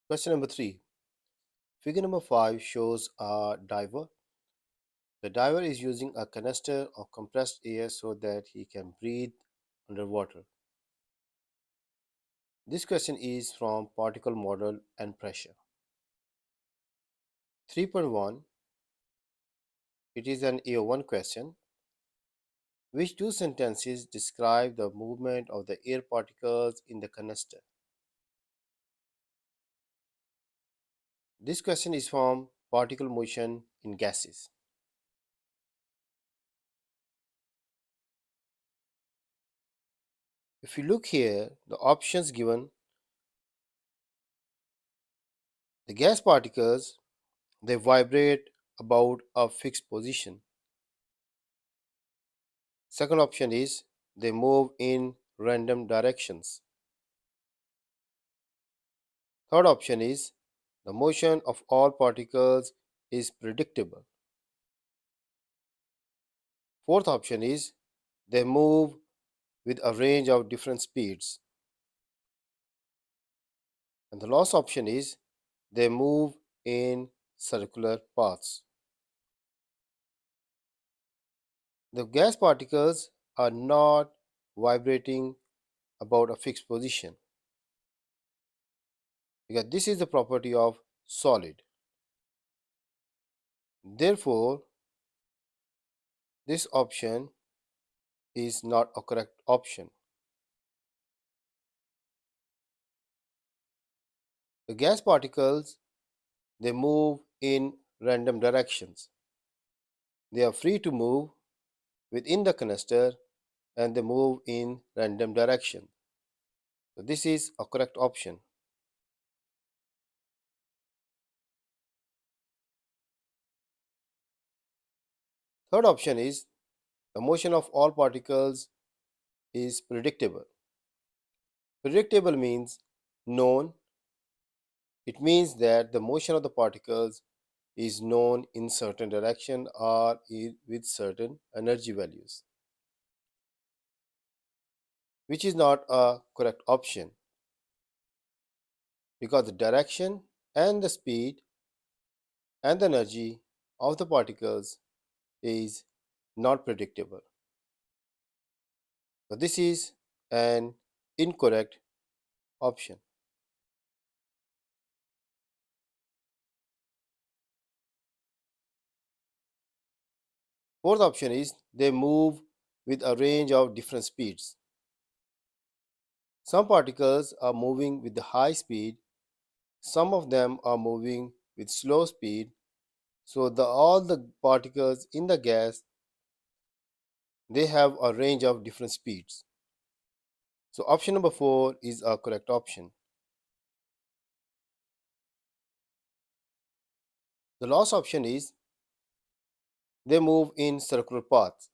Question number 3. Figure number 5 shows a diver. The diver is using a canister of compressed air so that he can breathe underwater. This question is from particle model and pressure. 3.1. It is an AO1 question. Which two sentences describe the movement of the air particles in the canister? This question is from particle motion in gases. If you look here, the options given, the gas particles, they vibrate about a fixed position. Second option is they move in random directions. Third option is the motion of all particles is predictable. Fourth option is they move with a range of different speeds. And the last option is they move in circular paths. The gas particles are not vibrating about a fixed position because this is the property of solid. Therefore, this option is not a correct option. The gas particles, they move in random directions. They are free to move within the canister and they move in random direction. So this is a correct option. Third option is the motion of all particles is predictable. Predictable means known. It means that the motion of the particles is known in certain direction or with certain energy values, which is not a correct option because the direction and the speed and the energy of the particles is not predictable. So this is an incorrect option. Fourth option is they move with a range of different speeds. Some particles are moving with the high speed, some of them are moving with slow speed. So all the particles in the gas, they have a range of different speeds. So option number 4 is a correct option. The last option is they move in circular paths.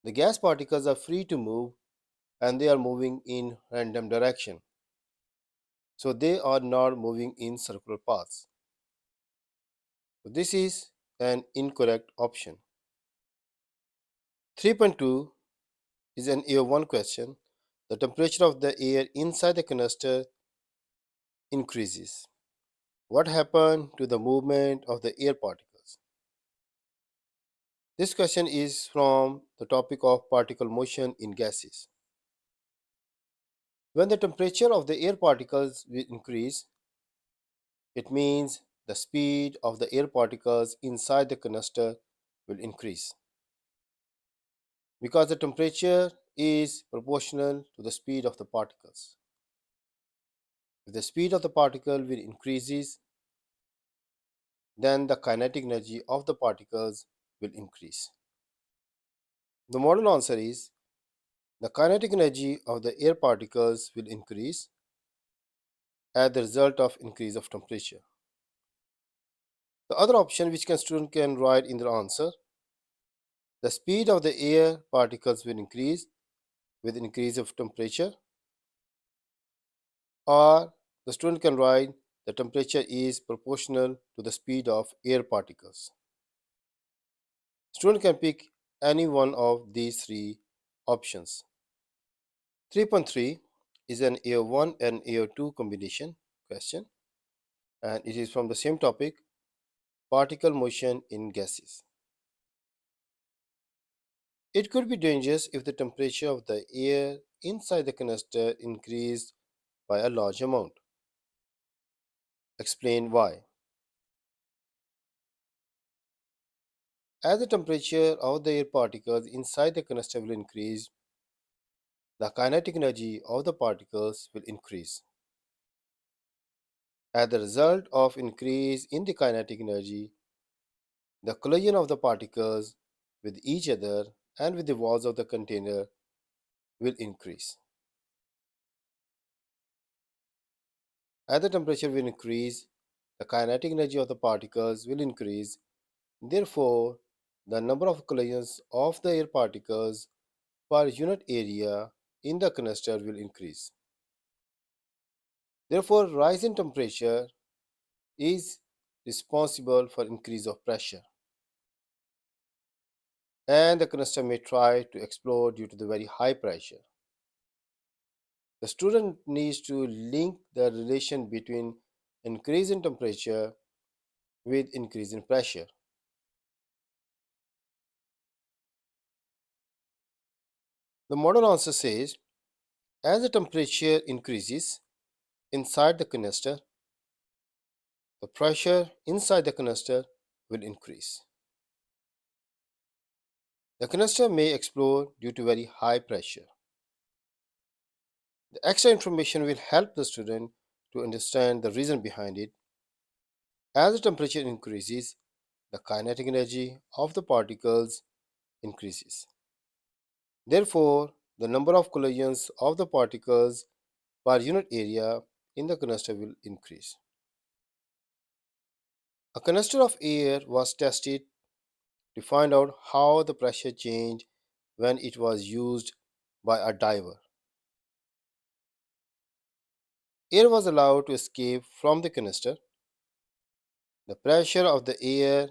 The gas particles are free to move and they are moving in random direction. So they are not moving in circular paths. So this is an incorrect option. 3.2 is an AO1 question. The temperature of the air inside the canister increases. What happened to the movement of the air particles? This question is from the topic of particle motion in gases. When the temperature of the air particles will increase, it means the speed of the air particles inside the canister will increase because the temperature is proportional to the speed of the particles. If the speed of the particle will increases, then the kinetic energy of the particles will increase. The model answer is the kinetic energy of the air particles will increase as the result of increase of temperature. The other option which student can write in their answer, the speed of the air particles will increase with increase of temperature, or the student can write the temperature is proportional to the speed of air particles. Student can pick any one of these three options. 3.3 is an AO1 and AO2 combination question, and it is from the same topic, particle motion in gases. It could be dangerous if the temperature of the air inside the canister increased by a large amount. Explain why. As the temperature of the air particles inside the canister will increase, the kinetic energy of the particles will increase. As a result of increase in the kinetic energy, the collision of the particles with each other and with the walls of the container will increase. As the temperature will increase, the kinetic energy of the particles will increase. Therefore, the number of collisions of the air particles per unit area in the canister will increase. Therefore, rise in temperature is responsible for increase of pressure, and the canister may try to explode due to the very high pressure. The student needs to link the relation between increase in temperature with increase in pressure. The model answer says, as the temperature increases inside the canister, the pressure inside the canister will increase. The canister may explode due to very high pressure. The extra information will help the student to understand the reason behind it. As the temperature increases, the kinetic energy of the particles increases. Therefore, the number of collisions of the particles per unit area in the canister will increase. A canister of air was tested to find out how the pressure changed when it was used by a diver. Air was allowed to escape from the canister. The pressure of the air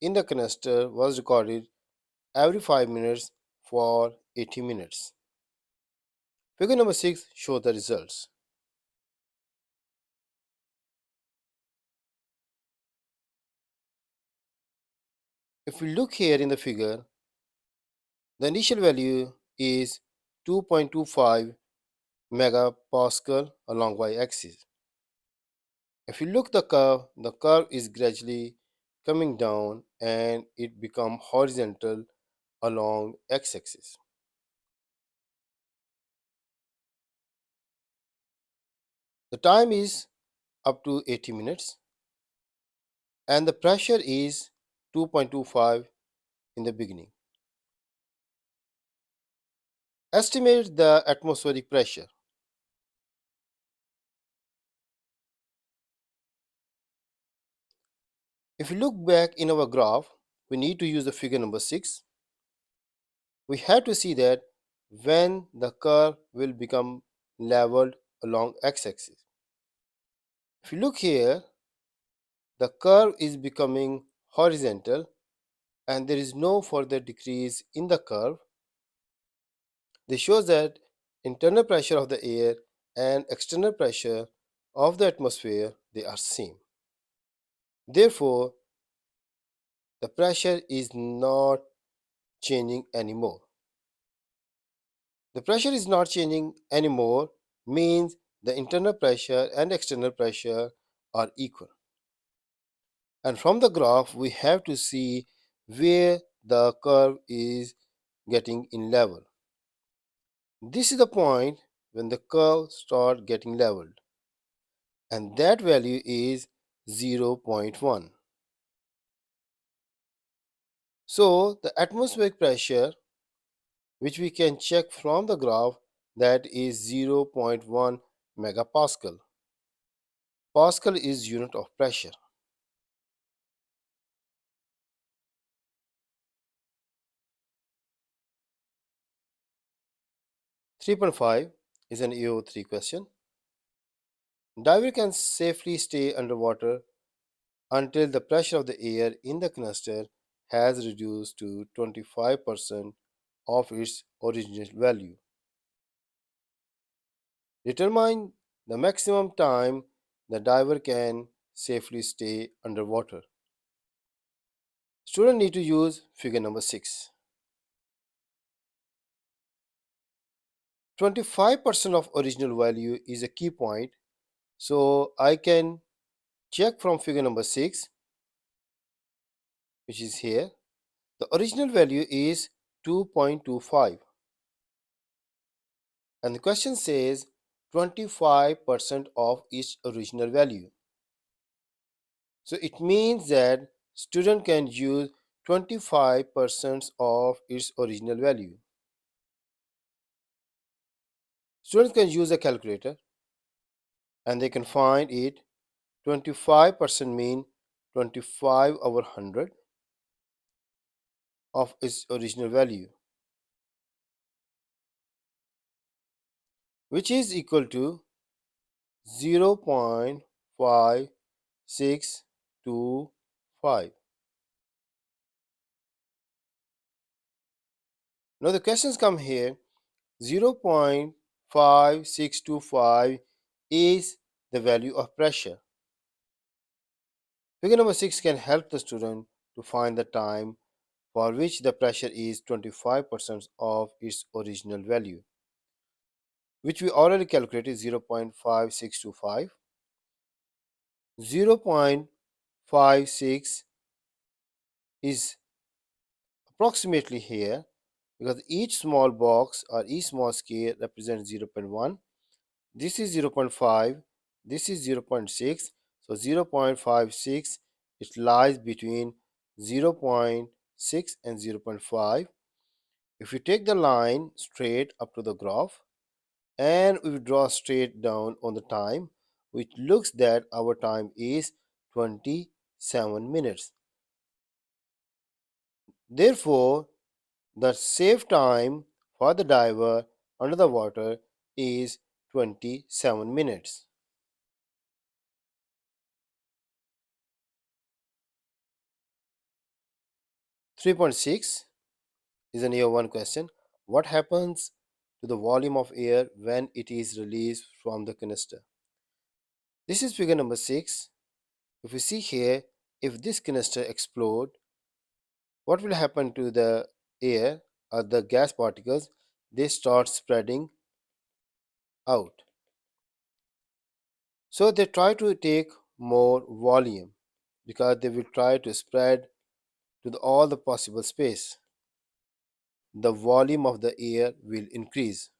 in the canister was recorded every 5 minutes for 80 minutes. Figure number 6 shows the results. If we look here in the figure, the initial value is 2.25 megapascal along y-axis. If you look the curve is gradually coming down and it become horizontal along x-axis. The time is up to 80 minutes and the pressure is 2.25 in the beginning. Estimate the atmospheric pressure. If you look back in our graph, we need to use the figure number 6. We have to see that when the curve will become leveled along x-axis. If you look here, the curve is becoming horizontal and there is no further decrease in the curve. This shows that internal pressure of the air and external pressure of the atmosphere, they are same. Therefore, the pressure is not changing anymore. The pressure is not changing anymore means the internal pressure and external pressure are equal. And from the graph, we have to see where the curve is getting in level. This is the point when the curve starts getting leveled, and that value is 0.1. So the atmospheric pressure, which we can check from the graph, that is 0.1 megapascal. Pascal is unit of pressure. Three point five is an AO3 question. Diver can safely stay underwater until the pressure of the air in the canister has reduced to 25% of its original value. Determine the maximum time the diver can safely stay underwater. Students need to use figure number 6. 25% of original value is a key point, so I can check from figure number 6, which is here. The original value is 2.25, and the question says 25% of its original value. So it means that student can use 25% of its original value. Students can use a calculator and they can find it. 25% mean 25 over 100 of its original value, which is equal to 0.5625. Now the questions come here. 0.5625 is the value of pressure. Figure number 6 can help the student to find the time for which the pressure is 25% of its original value, which we already calculated 0.5625. 0.56 is approximately here because each small box or each small scale represents 0.1. This is 0.5, this is 0.6, so 0.56, it lies between 0.6 and 0.5. If we take the line straight up to the graph and we draw straight down on the time, which looks that our time is 27 minutes. Therefore, the safe time for the diver under the water is 27 minutes. 3.6 is an year 1 question. What happens to the volume of air when it is released from the canister? This is figure number 6. If we see here, if this canister explodes, what will happen to the air or the gas particles? They start spreading out. So they try to take more volume because they will try to spread to all the possible space. The volume of the air will increase.